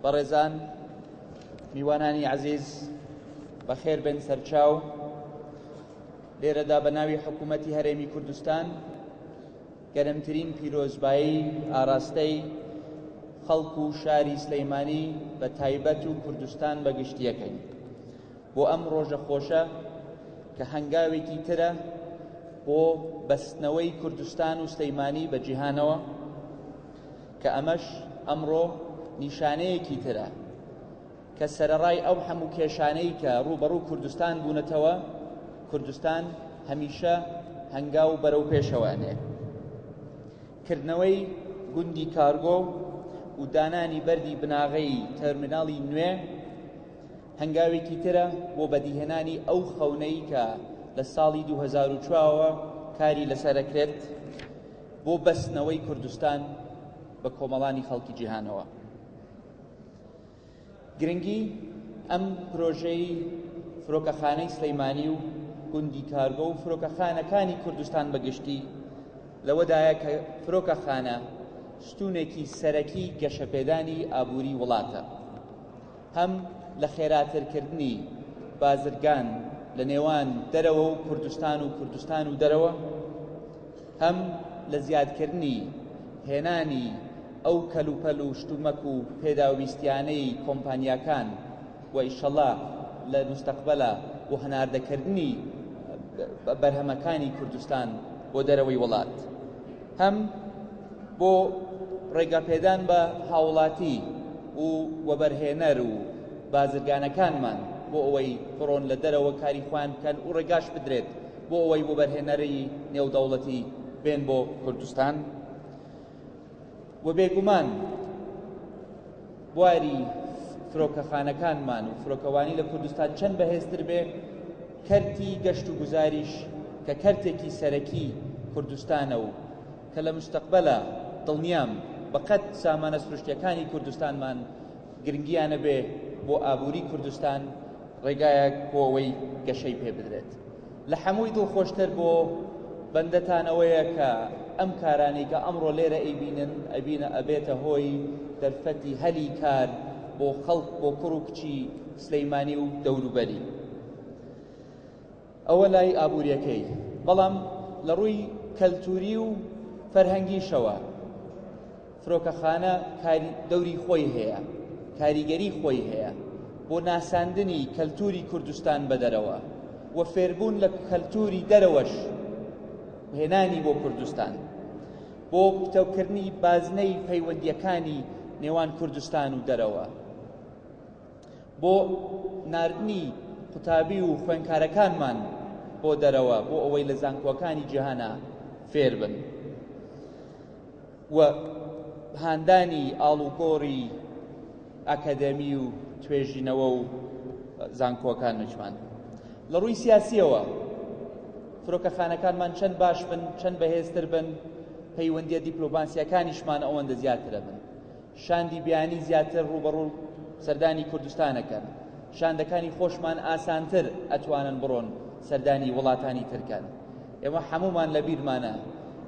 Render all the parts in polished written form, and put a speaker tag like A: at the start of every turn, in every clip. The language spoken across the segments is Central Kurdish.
A: بەڕێزان میوانانی عەزیز بەخێر بن سەرچاو لێرەدا بە ناوی حکوومەتی هەرێمی کوردستان گەرمترین پیرۆزبایی ئاراستەی خەڵک و شاری سلەیمانی بە تایبەت و کوردستان بەگشتیەکەین بۆ ئەم ڕۆژە خۆشە کە هەنگاوێکی ترە بۆ بەستنەوەی کوردستان و سلەیمانی بە جیهانەوە کە ئەمەش ئەمڕۆ نیشانەیەکی ترە کە سەرەڕای ئەو هەموو کێشانەی کە ڕوبەڕوو کوردستان بوونەتەوە کوردستان هەمیشە هەنگاو بەرەو پێشەوانێ کردنەوەی گوندی کارگۆ و دانانی بەردی بناغەی تەرمیناڵی نوێ هەنگاوێکی ترە بۆ بەدیهێنانی ئەو خەونەی کە لە ساڵی 2004ەوە کاری لەسەرەکرێت بۆ بەستنەوەی کوردستان بە کۆمەڵانی خەڵکی جیهانەوە. گرنگی ئەم پرۆژەی فرۆکەخانەی سلەیمانی و گوندی کارگۆ و فرۆکەخانەکانی کوردستان بەگشتی لەوەدایە کە فرۆکەخانە ستونێکی سەرەکی گەشەپێدانی ئابووری وڵاتە، هەم لە خێراترکردنی بازرگان لە نێوان دەرەوە و کوردستان و دەرەوە، هەم لە زیادکردنی هێنانی ئەو کەلوپەل و شتومەک و پێداویستیانەی کۆمپانیاکان و ئیشەڵا لە مستەقبەلە بۆ هەناردەکردنی بەرهەمەکانی کوردستان بۆ دەرەوەی وڵات، هەم بۆ ڕێگەپێدان بە هاوڵاتی و وەبەرهێنەر و بازرگانەکانمان بۆ ئەوەی بڕۆن لە دەرەوە کاری خوان بکەن و ڕێگاش بدرێت بۆ ئەوەی وەبەرهێنەری نێودەوڵەتی بێن بۆ کوردستان. و بێگومان بواری فرۆکەخانەکانمان و فرۆکەوانی لە کوردستان چەند بەهێزتر بێ کەرتی گەشت و گوزاریش کە کەرتێکی سەرەکی کوردستانە و کە لە مستەقبەلە دڵنیام بەقەت سامانە سروشتیەکانی کوردستانمان گرنگیانە بێ بۆ ئابووری کوردستان ڕێگایەک بۆ ئەوەی گەشەی پێ بدرێت. لە هەمووی دڵخۆشتر بۆ بەندەتانەوەیە کە ئەم کارانەی کە ئەمڕۆ لێرە ئەبینە ئەبێتە هۆی دەرفەتی هەلی کار بۆ خەڵک بۆ کوڕ و کچی سلەیمانی و دەوروبەری. ئەوە لای ئابووریەکەی، بەڵام لە ڕووی کەلتوری و فەرهەنگیشەوە فرۆکەخانە دەوری خۆی هەیە، کاریگەری خۆی هەیە بۆ ناساندنی کەلتوری کوردستان بەدەرەوە و فێربوون لە کەلتوری دەرەوەش هێنانی بۆ کوردستان، بۆ پتەوکردنی بازنەی پەیوەندیەکانی نێوان کوردستان و دەرەوە، بۆ ناردنی قوتابی و خوێندکارەکانمان بۆ دەرەوە بۆ ئەوەی لە زانکۆکانی جیهانە فێر بن، و هاندانی ئاڵوگۆڕی ئەکەدەمی و توێژینەوە و زانکۆکان نوچمان. لە ڕووی سیاسیەوە فرۆکەخانەکانمان چەند باش بن، چەند بەهێزتر بن، پەیوەندیە دیپلۆماسیەکانیشمان ئەوەندە زیاترە بن، شاندی بیانی زیاتر ڕوبەڕوو سەردانی کوردستانەکەن، شاندەکانی خۆشمان ئاسانتر ئەتوانن بڕۆن سەردانی وڵاتانی ترکان. ئێمە هەمومان لە بیرمانە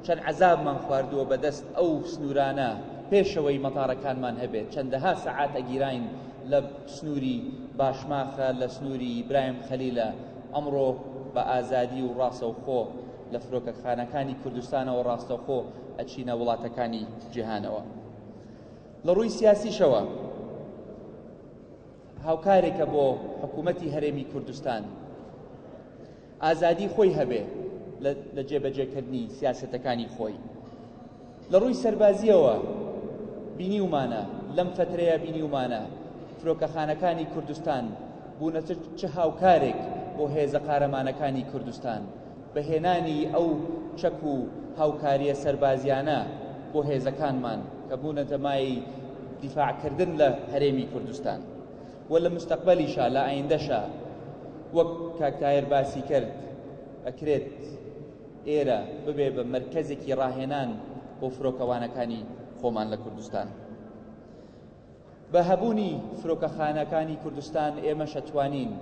A: چەند عەزابمان خواردووە بەدەست ئەو سنوورانە پێشەوەی مەتاڕەکانمان هەبێت، چەندەها سەعات ئەگیراین لە سنووری باشماخە، لە سنووری ئیبراهیم خەلیلە، ئەمڕۆ بە ئازادی و ڕاستەوخۆ لە فرۆکەخانەکانی کوردستانەوە ڕاستەوخۆ ئەچینە وڵاتەکانی جیهانەوە. لە ڕووی سیاسیشەوە هاوکارێکە بۆ حکوومەتی هەرێمی کوردستان ئازادی خۆی هەبێ لە جێبەجێکردنی سیاسەتەکانی خۆی. لە ڕووی سەربازیەوە بینیومانە لەم فترەیە بینیومانە فرۆکەخانەکانی کوردستان بوونەتە چه هاوکارێک بۆ هێزە قارەمانەکانی کوردستان بەهێنانی ئەو چەک و هاوکاریە سەربازیانە بۆ هێزەکانمان کە بوونەتە مای دیفاعکردن لە هەرێمی کوردستان، و لە مستەقبەلیشە لە ئایندەشە وەک کاک تایر باسی کرد ئەکرێت ئێرە ببێ بە مرکزێکی ڕاهێنان بۆ فرۆکەوانەکانی خۆمان لە کوردستان. بە هەبوونی فرۆکەخانەکانی کوردستان ئێمە شەتوانین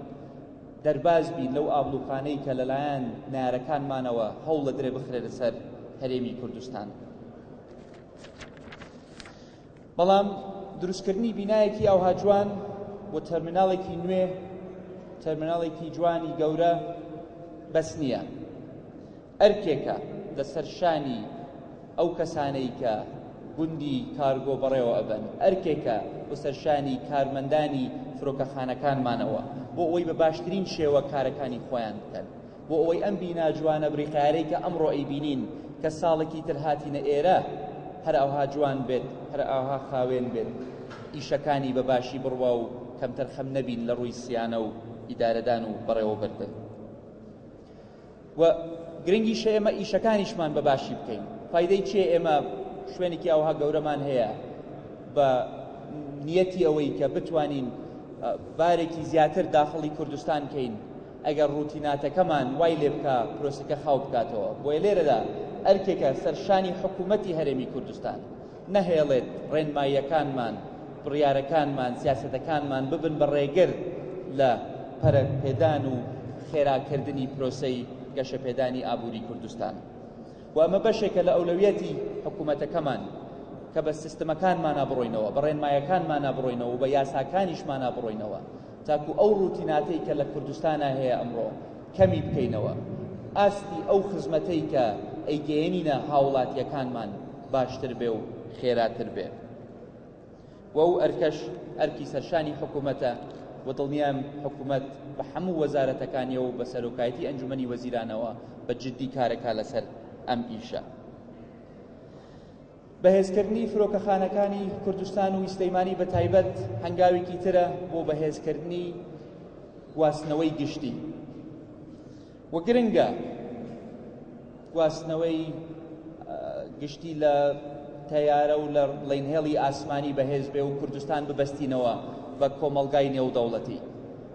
A: دەرباز بین لەو ئابلوخانەی کە لەلایەن نارەکانمانەوە هەوڵ لە درێ بخرێت لەسەر هەرێمی کوردستان. بەڵام دروستکردنی بینایەکی ئەوها جوان بۆ تەرمیناڵێکی نوێ تەرمیناڵێکی جوانی گەورە بەس نییە، ئەرکێکە لەسەر شانی ئەو کەسانەی کە گوندی کارگۆ بەڕێوە ئەبن، ئەرکێکە بۆ سەرشانی کارمەندانی فرۆکەخانەکانمانەوە بۆ ئەوەی بە باشترین شێوە کارەکانی خۆیان بکەن، بۆ ئەوەی ئەم بینا جوانە بڕیقارەی کە ئەمڕۆ ئەیبینین کە ساڵێکی تر هاتینە ئێرە هەر ئەوها جوان بێت، هەر ئەوها خاوێن بێت، ئیشەکانی بە باشی بڕوا و کەمتر خەم نەبین لە ڕووی سیانە و ئیدارەدان و بەڕێوەبردن. و گرنگیشە ئێمە ئیشەکانیشمان بە باشی بکەین. فایدەی چیە ئێمە شوێنێکی ئەوها گەورەمان هەیە بە نیەتی ئەوەی کە بتوانین بارێکی زیاتر داخڵی کوردستان کەین ئەگەر ڕوتیناتەکەمان وای لێ بکە پرۆسەکە خاو بکاتەوە. بۆیە لێرەدا ئەرکێکە سەرشانی حکوومەتی هەرێمی کوردستان نەهێڵێت ڕێنماییەکانمان، بڕیارەکانمان، سیاسەتەکانمان ببن بە ڕێگر لە پەرەپێدان و خێراکردنی پرۆسەی گەشەپێدانی ئابووری کوردستان. و ئەمە بەشێکە لە ئەولەویەتی حکوومەتەکەمان کە بە سیستەمەکانمانە بڕۆینەوە، بە ڕێنمایەکانمانە بڕۆینەوە و بە یاساکانیشمانە بڕۆینەوە تاکو ئەو ڕوتیناتەی کە لە کوردستانە هەیە ئەمڕۆ کەمی بکەینەوە، ئاستی ئەو خزمەتەی کە ئەیگەێنینە هاوڵاتیەکانمان باشتر بێ و خێراتر بێ. و ئەو ئەرکەش ئەرکی سەرشانی حکوومەتە و دڵنیام حکوومەت بە هەموو وەزارەتەکانیەوە و بە سەرۆکایەتی ئەنجومەنی وەزیرانەوە بە جددی کارەکە لەسەر ئەم ئیشە. بەهێزکردنی فرۆکەخانەکانی کوردستان و ئیسلەیمانی بە تایبەت هەنگاوێکی ترە بۆ بەهێزکردنی گواستنەوەی گشتی. و گرنگە گواستنەوەی گشتی لە تەیارە و لە بڵینهێڵی ئاسمانی بەهێز بێ و کوردستان ببەستینەوە بە کۆمەڵگای نێودەوڵەتی.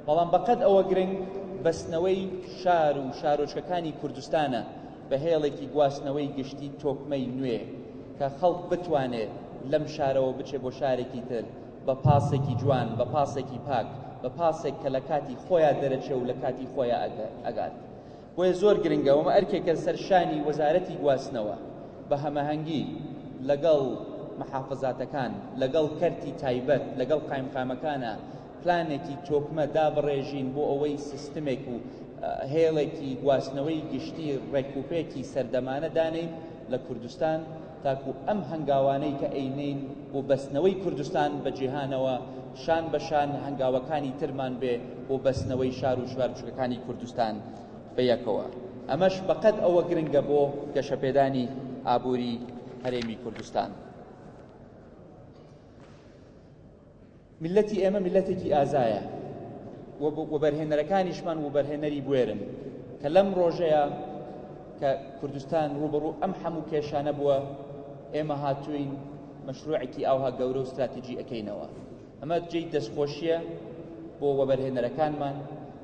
A: بەڵام بەقەد ئەوە گرنگ بەستنەوەی شار و شارۆچکەکانی کوردستانە بە هێڵێکی گواستنەوەی گشتی تۆکمەی نوێ کە خەڵک بتوانێت لەم شارەوە بچێ بۆ شارێکی تر بە پاسێکی جوان، بە پاسێکی پاک، بە پاسێک کە لە کاتی خۆیان دەرەچێ و لە کاتی خۆیان ئەگات. بۆیە زۆر گرنگە ومە ئەرکێکە سەرشانی وەزارەتی گواستنەوە بە هەمەهەنگی لەگەڵ محافزاتەکان، لەگەڵ کەرتی تایبەت، لەگەڵ قایمقامەکانە پلانێکی تۆکمە دابڕێژین بۆ ئەوەی سیستمێک و هێڵێکی گواستنەوەی گشتی ڕێکوپێکی سەردەمانە دانین لە کوردستان تاکو ئەم هەنگاوانەی کە ئەینین بۆ بەستنەوەی کوردستان بە جیهانەوە شان بەشان هەنگاوەکانی ترمان بێ بۆ بەستنەوەی شار و شوارچووکەکانی کوردستان بەیەکەوە. ئەمەش بەقەد ئەوە گرنگە بۆ گەشەپێدانی ئابووری هەرێمی کوردستان. میلەتی ئێمە میلەتێکی ئازایە و بەرهێنەرەکانیشمان و بەرهێنەری بوێرن کە لەم ڕۆژەیە کە کوردستان ڕوبەڕوو ئەم هەموو کێشانە بووە ئێمە هاتووین مەشروعێکی ئاوها گەورە و استراتیجی ئەەکەینەوە. ئەمە جێی دەستخۆشیە بۆ وەبەرهێنەرەکانمان،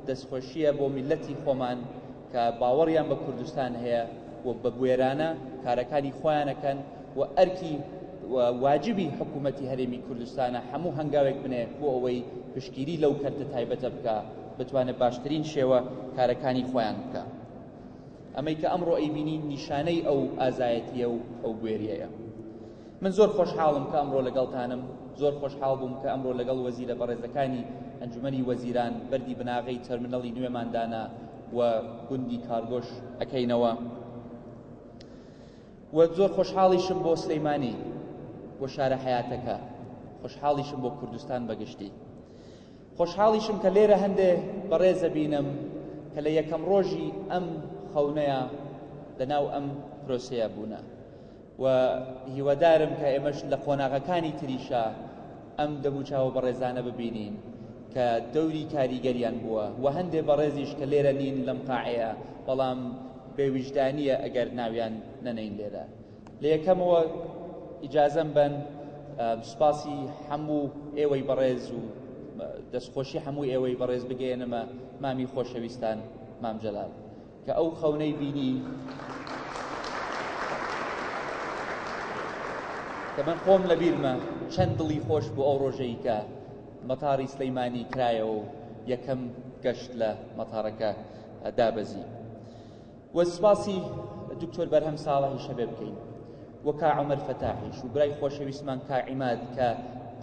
A: دەستخۆشیە بۆ میلەتی خۆمان کە باوەڕیان بە کوردستان هەیە و بە بوێرانە کارەکانی خۆیانەکەن و ئەرکی واجبی حکوومەتی هەرێمی کوردستانە هەموو هەنگاوێک بنێ بۆ ئەوەی پشتگیری لەو کەرتە تایبەتە بکە بتوانێت باشترین شێوە کارەکانی خۆیان بکە. ئەمەی کە ئەمڕۆ ئەیبینی نیشانەی ئەو ئازایەتیە و ئەو بوێریەیە. من زۆر خۆشحاڵم کە ئەمڕۆ لەگەڵتانم، زۆر خۆشحاڵ بووم کە ئەمڕۆ لەگەڵ وەزیرە بەڕێزەکانی ئەنجومەنی وەزیران بەردی بناغەی تەرمینەڵی نوێماندانا و گوندی کارگۆش ئەەکەینەوە. و زۆر خۆشحاڵیشم بۆ سلەیمانی، بۆ شارە حیاتەکە، خۆشحاڵیشم بۆ کوردستان بەگشتی. خۆشحاڵیشم کە لێرە هەندێ بەڕێزە بینم کە لە یەکەم ڕۆژی ئەم خەونەیە لەناو ئەم پرۆسەیە بوونە و هیوادارم کە ئێمەش لە قۆناغەکانی تریشە ئەم دەبووچاوە بەڕێزانە ببینین کە دەوری کاریگەریان بووە و هەندێ بەڕێزیش کە لێرە نین لەم قاعەیە بەڵام بێویژدانیە ئەگەر ناویان نەنەین لێرە. لە یەکەمەوە ئیجازەم بن سوپاسی هەموو ئێوەی بەڕێز و دەستخۆشی هەموو ئێوەی بەڕێز بگەێنمە مامی خۆشەویستان مام جەلال کە ئەو خەونەی بینی کە من خۆم لەبیرمە چەند دڵی خۆش بوو ئەو ڕۆژەی کە مەتاری سلەیمانی کرایەوە و یەکەم گەشت لە مەتارەکە دابەزی. و سوپاسی دکتۆر بەرهەم ساڵحی شەبێ بکەین و کا عومەر فەتاحیش و برای خۆشەویستمان کا عیماد کە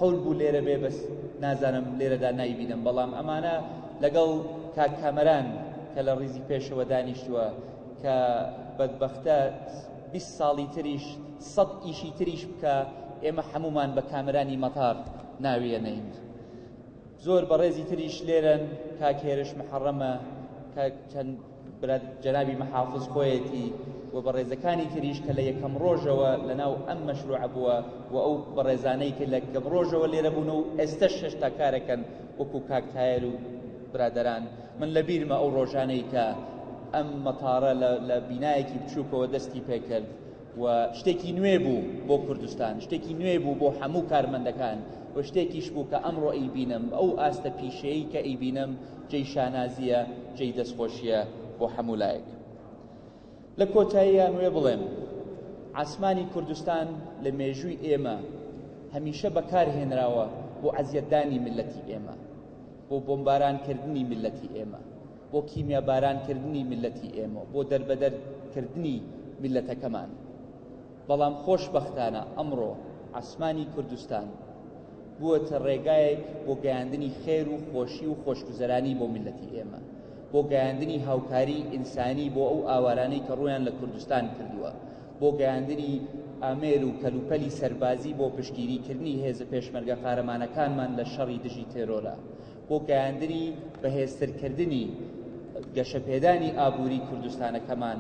A: قەول بوو لێرە بێ بەس نازانم لێرەدا نایبینم بەڵام ئەمانە لەگەڵ کاک کامەران کە لە ڕیزی پێشەوە دانیشتووە کە بەدبەختە 20 ساڵی تریش 100 ئیشی تریش بکە ئێمە هەمومان بە کامەرانی مەتار ناوێنەین زۆر بەڕێزی تریش لێرن کاک هێرش محەڕەمە چەند جەنابی مەحافظ خۆیەتی و بەڕێزەکانی تریش کە لە یەکەم ڕۆژەوە لەناو ئەم مەشروع بووە و ئەو بەڕێزانەی کە لە یەکەم ڕۆژەوە لێرە بوون و ئێستا شەشتا کارەکەن وەکو کاک تایەر و برادەران من لە بیرمە ئەو ڕۆژانەی کە ئەم مەتارە لە بینایەکی بچووکەوە دەستی پێکرد و شتێکی نوێ بوو بۆ کوردستان شتێکی نوێ بوو بۆ هەموو کارمەندەکان و شتێکیش بوو کە ئەمڕۆ ئەیبینم ئەو ئاستە پیشەیەی کە ئەیبینم جێی شانازیە جێی دەستخۆشیە بۆ هەموو لایەک لە کۆتاییان وێ بڵێم عاسمانی کوردستان لە مێژووی ئێمە هەمیشە بەکارهێنراوە بۆ عەزیەتدانی ملەتی ئێمە بۆ بۆمبارانکردنی ملەتی ئێمە بۆ کیمیابارانکردنی ملەتی ئێمە بۆ دەربەدەرکردنی ملەتەکەمان بەڵام خۆشبەختانە ئەمڕۆ عاسمانی کوردستان بووەتە ڕێگایەک بۆ گەیاندنی خێر و خۆشی و خۆشگوزەرانی بۆ ملەتی ئێمە بۆ گەیاندنی هاوکاری ئینسانی بۆ ئەو ئاوارانەی کە ڕویان لە کوردستان کردووە بۆ گەیاندنی ئامێر و کەلوپەلی سەربازی بۆ پشتگیریکردنی هێزە پێشمەرگە قارەمانەکانمان لە شەڕی دژی تێرۆرە بۆ گەیاندنی بەهێزترکردنی گەشەپێدانی ئابووری کوردستانەکەمان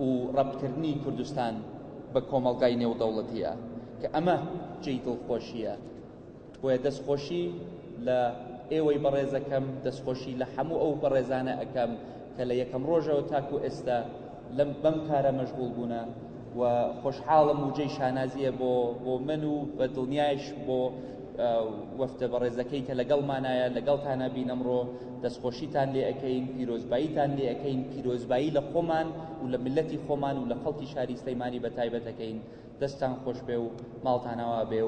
A: و ڕەبکردنی کوردستان بە کۆمەڵگای نێودەوڵەتیە کە ئەمە جێی دڵخۆشیە بۆیە دەستخۆشی لە ئێوەی بەڕێزەکەم دەستخۆشی لە هەموو ئەو بەڕێزانە ئەەکەم کە لە یەکەم ڕۆژەوە تاکو ئێستا لەم بەم کارە مەشغوڵ بوونە و خۆشحاڵم و جێی شانازیە بۆ من و بە دڵنیایش بۆ وەفتە بەڕێزەکەی کە لەگەڵمانایە لەگەڵتانە بین ئەمڕۆ دەستخۆشیتان لێ ئەەکەین پیرۆزباییتان لێ ئەەکەین پیرۆزبایی لە خۆمان و لە ملەتی خۆمان و لە خەڵکی شاری سلەیمانی بە تایبەتەکەین دەستان خۆش بێ و ماڵتانەوە بێ و